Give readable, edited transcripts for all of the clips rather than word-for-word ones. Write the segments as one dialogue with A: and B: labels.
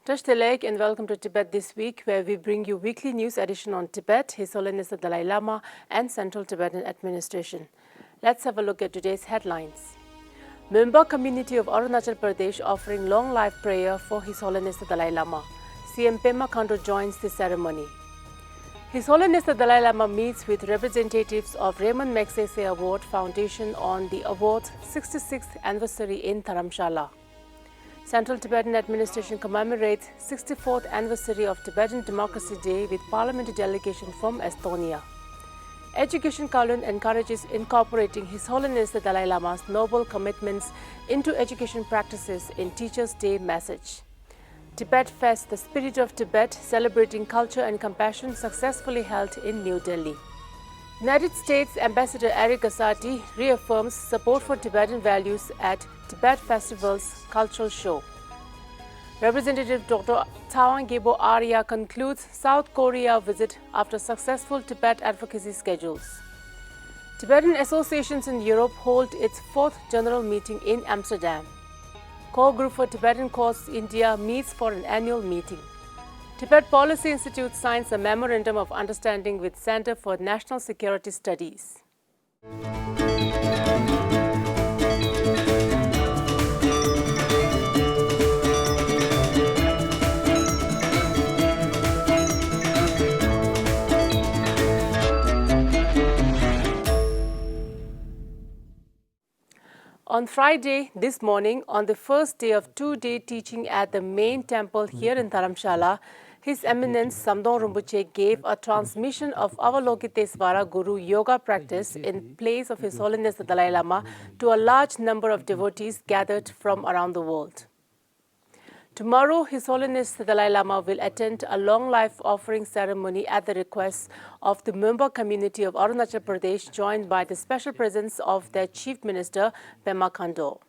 A: Touch the leg and welcome to Tibet This Week, where we bring you weekly news edition on Tibet, His Holiness the Dalai Lama, and Central Tibetan Administration. Let's have a look at today's headlines. Monpa community of Arunachal Pradesh offering long life prayer for His Holiness the Dalai Lama. CM Pema Khando joins the ceremony. His Holiness the Dalai Lama meets with representatives of Ramon Magsaysay Award Foundation on the award's 66th anniversary in Dharamshala. Central Tibetan Administration commemorates 64th anniversary of Tibetan Democracy Day with Parliamentary Delegation from Estonia. Education Kalon encourages incorporating His Holiness the Dalai Lama's noble commitments into education practices in Teachers' Day message. Tibet Fest, the Spirit of Tibet, celebrating culture and compassion, successfully held in New Delhi. United States Ambassador Arya Garcetti reaffirms support for Tibetan values at Tibet Festival's cultural show. Representative Dr. Tsewang Arya concludes South Korea visit after successful Tibet advocacy schedules. Tibetan associations in Europe hold its 4th general meeting in Amsterdam. Core Group for Tibetan Cause India meets for an annual meeting. Tibet Policy Institute signs a Memorandum of Understanding with Center for National Security Studies. On Friday, this morning, on the first day of 2-day teaching at the main temple here in Dharamshala, His Eminence Samdong Rinpoche gave a transmission of Avalokitesvara Guru yoga practice in place of His Holiness the Dalai Lama to a large number of devotees gathered from around the world. Tomorrow, His Holiness the Dalai Lama will attend a long life offering ceremony at the request of the Monpa community of Arunachal Pradesh, joined by the special presence of their Chief Minister, Pema Khando.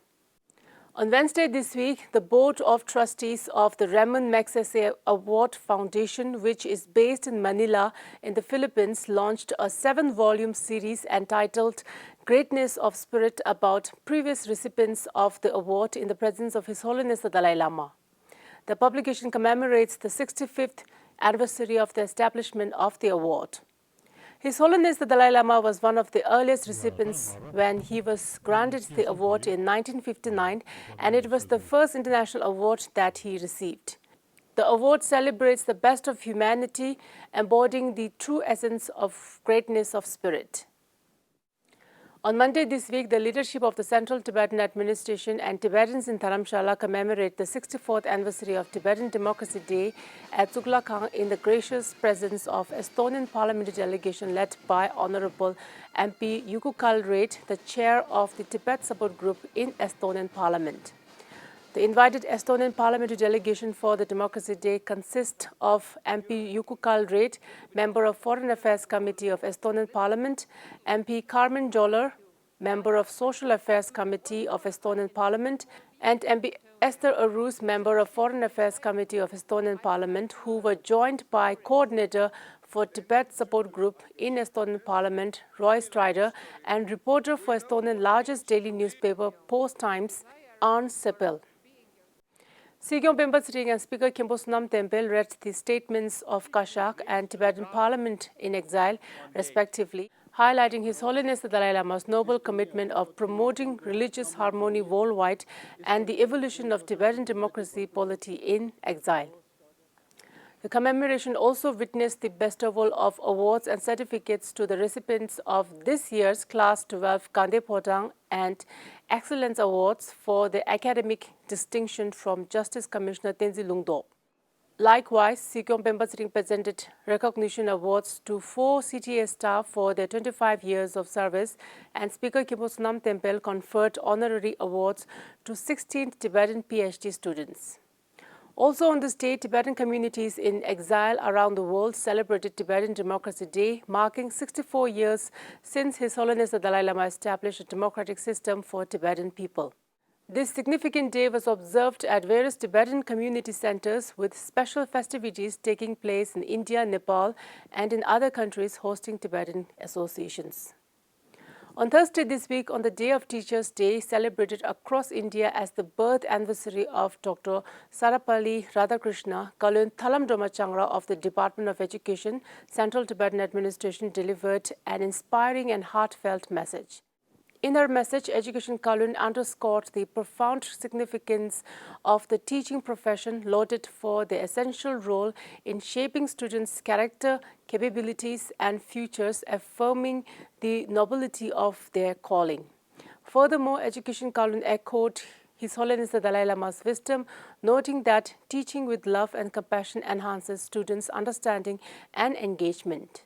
A: On Wednesday this week, the Board of Trustees of the Ramon Magsaysay Award Foundation, which is based in Manila in the Philippines, launched a 7-volume series entitled Greatness of Spirit about previous recipients of the award in the presence of His Holiness the Dalai Lama. The publication commemorates the 65th anniversary of the establishment of the award. His Holiness the Dalai Lama was one of the earliest recipients when he was granted the award in 1959, and it was the first international award that he received. The award celebrates the best of humanity, embodying the true essence of greatness of spirit. On Monday this week, the leadership of the Central Tibetan Administration and Tibetans in Dharamshala commemorate the 64th anniversary of Tibetan Democracy Day at Tuglakhang in the gracious presence of Estonian Parliamentary Delegation led by Honorable MP Yukukal Rate, the chair of the Tibet Support Group in Estonian Parliament. The invited Estonian Parliamentary Delegation for the Democracy Day consists of MP Yukukal Rate, Member of Foreign Affairs Committee of Estonian Parliament, MP Carmen Joller, Member of Social Affairs Committee of Estonian Parliament, and MP Esther Arus, Member of Foreign Affairs Committee of Estonian Parliament, who were joined by Coordinator for Tibet Support Group in Estonian Parliament, Roy Strider, and reporter for Estonian largest daily newspaper, Post Times, Arne Seppel. CTA Commemorates and Speaker Khenpo Sonam Tempel read the statements of Kashak and Tibetan Parliament in exile, respectively, highlighting His Holiness the Dalai Lama's noble commitment of promoting religious harmony worldwide and the evolution of Tibetan democracy polity in exile. The commemoration also witnessed the bestowal of awards and certificates to the recipients of this year's Class 12 Kande Podang and Excellence Awards for the academic distinction from Justice Commissioner Tenzin Lungdo. Likewise, CTA Commemorates presented recognition awards to 4 CTA staff for their 25 years of service, and Speaker Khenpo Sonam Tempel conferred honorary awards to 16 Tibetan PhD students. Also on this day, Tibetan communities in exile around the world celebrated Tibetan Democracy Day, marking 64 years since His Holiness the Dalai Lama established a democratic system for Tibetan people. This significant day was observed at various Tibetan community centers, with special festivities taking place in India, Nepal, and in other countries hosting Tibetan associations. On Thursday this week, on the day of Teachers' Day, celebrated across India as the birth anniversary of Dr. Sarvepalli Radhakrishna, Kalon Thalamdoma of the Department of Education, Central Tibetan Administration delivered an inspiring and heartfelt message. In her message, Education Kalon underscored the profound significance of the teaching profession, lauded for their essential role in shaping students' character, capabilities, and futures, affirming the nobility of their calling. Furthermore, Education Kalon echoed His Holiness the Dalai Lama's wisdom, noting that teaching with love and compassion enhances students' understanding and engagement.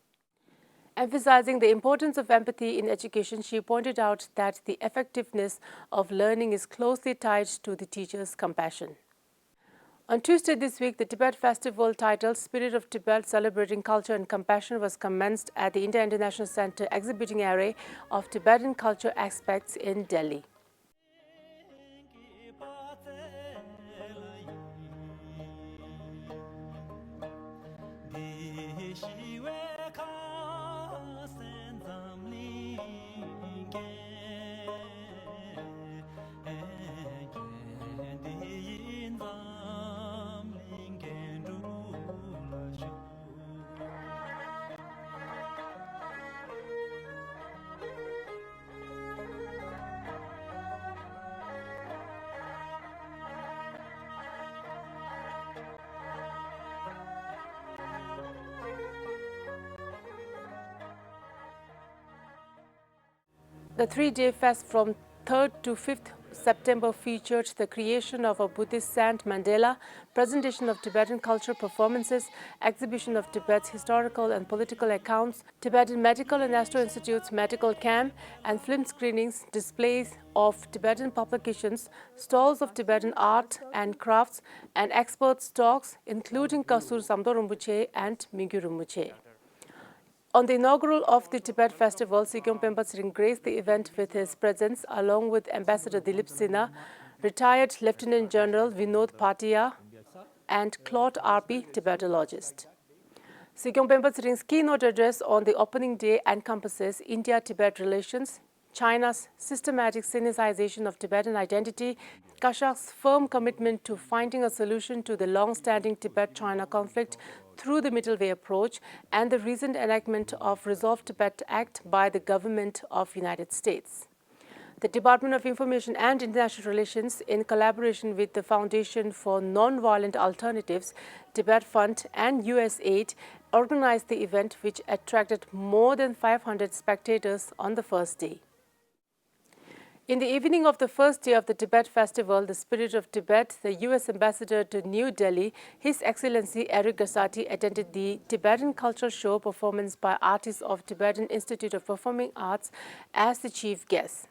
A: Emphasizing the importance of empathy in education, she pointed out that the effectiveness of learning is closely tied to the teacher's compassion. On Tuesday this week, the Tibet Festival titled Spirit of Tibet, Celebrating Culture and Compassion was commenced at the India International Center, exhibiting an array of Tibetan culture aspects in Delhi. The three-day fest from 3rd to 5th September featured the creation of a Buddhist Saint Mandela, presentation of Tibetan cultural performances, exhibition of Tibet's historical and political accounts, Tibetan Medical and Astro Institute's medical camp, and film screenings, displays of Tibetan publications, stalls of Tibetan art and crafts, and experts' talks, including Kasur Samdo Rinpoche and Mingyu Rinpoche. On the inaugural of the Tibet Festival, Sikyong Pempa Tsering graced the event with his presence, along with Ambassador Dilip Sinha, retired Lieutenant General Vinod Bhatia, and Claude R.P., Tibetologist. Sikyong Pempa Tsering's keynote address on the opening day encompasses India-Tibet relations, China's systematic Sinicization of Tibetan identity, Kashak's firm commitment to finding a solution to the long-standing Tibet-China conflict through the middle way approach, and the recent enactment of Resolve Tibet Act by the government of the United States. The Department of Information and International Relations, in collaboration with the Foundation for Nonviolent Alternatives, Tibet Fund, and USAID, organized the event, which attracted more than 500 spectators on the first day. In the evening of the first day of the Tibet Festival, the Spirit of Tibet, the U.S. Ambassador to New Delhi, His Excellency Arya Garcetti, attended the Tibetan Cultural Show performance by artists of Tibetan Institute of Performing Arts as the chief guest.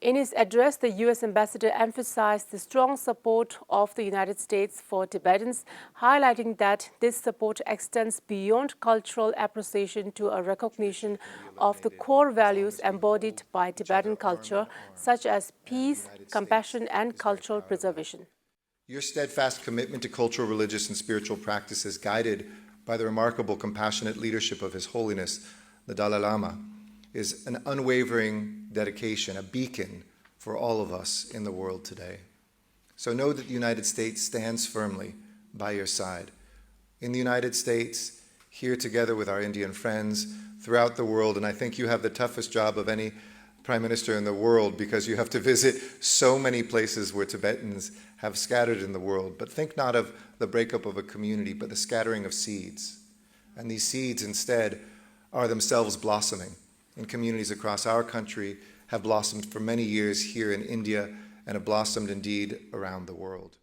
A: In his address, the U.S. Ambassador emphasized the strong support of the United States for Tibetans, highlighting that this support extends beyond cultural appreciation to a recognition of the core values embodied by Tibetan culture, such as peace, compassion, and cultural preservation.
B: Your steadfast commitment to cultural, religious, and spiritual practices, guided by the remarkable, compassionate leadership of His Holiness, the Dalai Lama, is an unwavering dedication, a beacon for all of us in the world today. So know that the United States stands firmly by your side. In the United States, here together with our Indian friends throughout the world, and I think you have the toughest job of any prime minister in the world, because you have to visit so many places where Tibetans have scattered in the world. But think not of the breakup of a community, but the scattering of seeds. And these seeds instead are themselves blossoming in communities across our country, have blossomed for many years here in India, and have blossomed indeed around the world.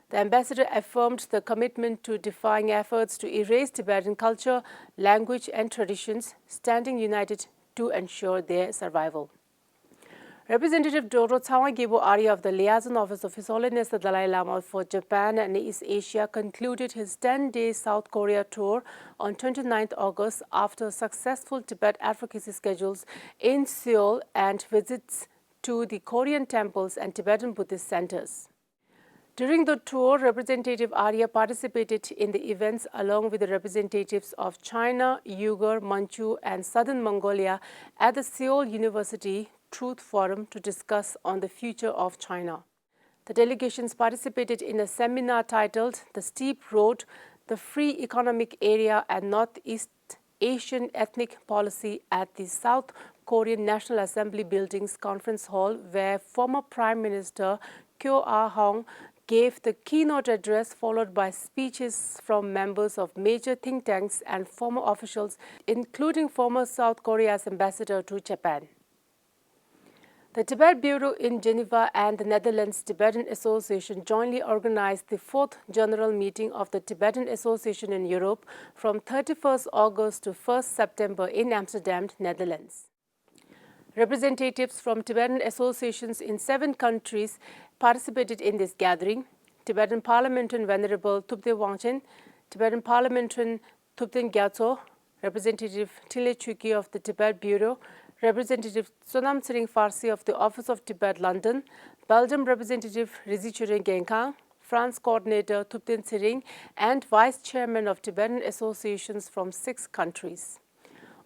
A: The ambassador affirmed the commitment to defying efforts to erase Tibetan culture, language, and traditions, standing united to ensure their survival. Representative Dr. Tsewang Arya of the Liaison Office of His Holiness the Dalai Lama for Japan and East Asia concluded his 10-day South Korea tour on 29th August after successful Tibet advocacy schedules in Seoul and visits to the Korean temples and Tibetan Buddhist centers. During the tour, Representative Arya participated in the events along with the representatives of China, Uyghur, Manchu and Southern Mongolia at the Seoul University Truth Forum to discuss on the future of China. The delegations participated in a seminar titled The Steep Road, the Free Economic Area and Northeast Asian Ethnic Policy at the South Korean National Assembly Building's Conference Hall, where former Prime Minister Kyo Ah-hong gave the keynote address, followed by speeches from members of major think tanks and former officials, including former South Korea's ambassador to Japan. The Tibet Bureau in Geneva and the Netherlands Tibetan Association jointly organized the 4th General Meeting of the Tibetan Association in Europe from 31st August to 1st September in Amsterdam, Netherlands. Representatives from Tibetan associations in 7 countries participated in this gathering. Tibetan Parliamentarian Venerable Thupten Wangchen, Tibetan Parliamentarian Thupten Gyalpo, Representative Tile Chuki of the Tibet Bureau, Representative Sonam Tsering Farsi of the Office of Tibet, London, Belgium Representative Rizichure Genkang, France Coordinator Thupten Tsering, and Vice Chairman of Tibetan associations from 6 countries.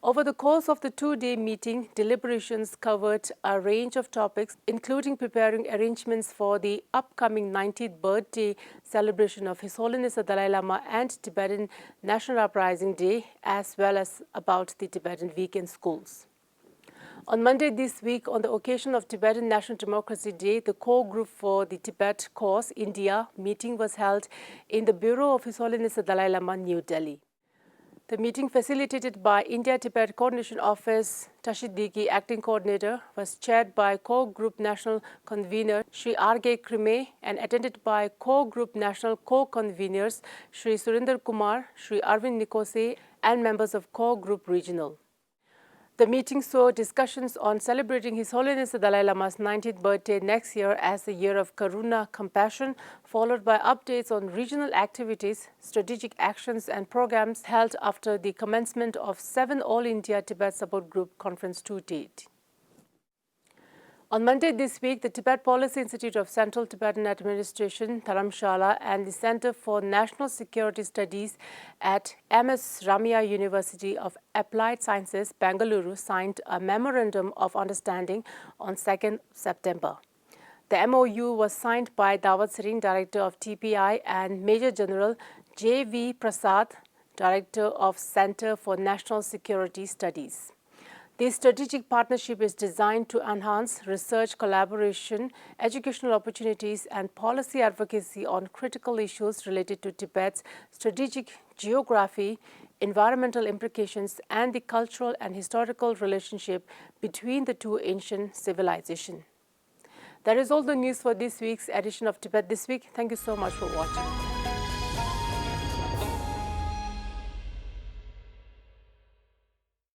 A: Over the course of the 2-day meeting, deliberations covered a range of topics, including preparing arrangements for the upcoming 90th birthday celebration of His Holiness the Dalai Lama and Tibetan National Uprising Day, as well as about the Tibetan Week in schools. On Monday this week, on the occasion of Tibetan National Democracy Day, the core group for the Tibet Cause India meeting was held in the Bureau of His Holiness the Dalai Lama, New Delhi. The meeting, facilitated by India-Tibet Coordination Office, Tashidiki Acting Coordinator, was chaired by Core Group National Convener Sri R.K. Krime and attended by Core Group National Co-Conveners Sri Surinder Kumar, Sri Arvind Nikose and members of Core Group Regional. The meeting saw discussions on celebrating His Holiness the Dalai Lama's 90th birthday next year as the year of Karuna Compassion, followed by updates on regional activities, strategic actions and programs held after the commencement of 7 All India Tibet Support Group Conference to date. On Monday this week, the Tibet Policy Institute of Central Tibetan Administration, Dharamshala, and the Center for National Security Studies at MS Ramaiah University of Applied Sciences, Bengaluru, signed a Memorandum of Understanding on 2nd September. The MOU was signed by Dawat Sering, Director of TPI, and Major General J.V. Prasad, Director of Center for National Security Studies. This strategic partnership is designed to enhance research collaboration, educational opportunities, and policy advocacy on critical issues related to Tibet's strategic geography, environmental implications, and the cultural and historical relationship between the 2 ancient civilizations. That is all the news for this week's edition of Tibet This Week. Thank you so much for watching.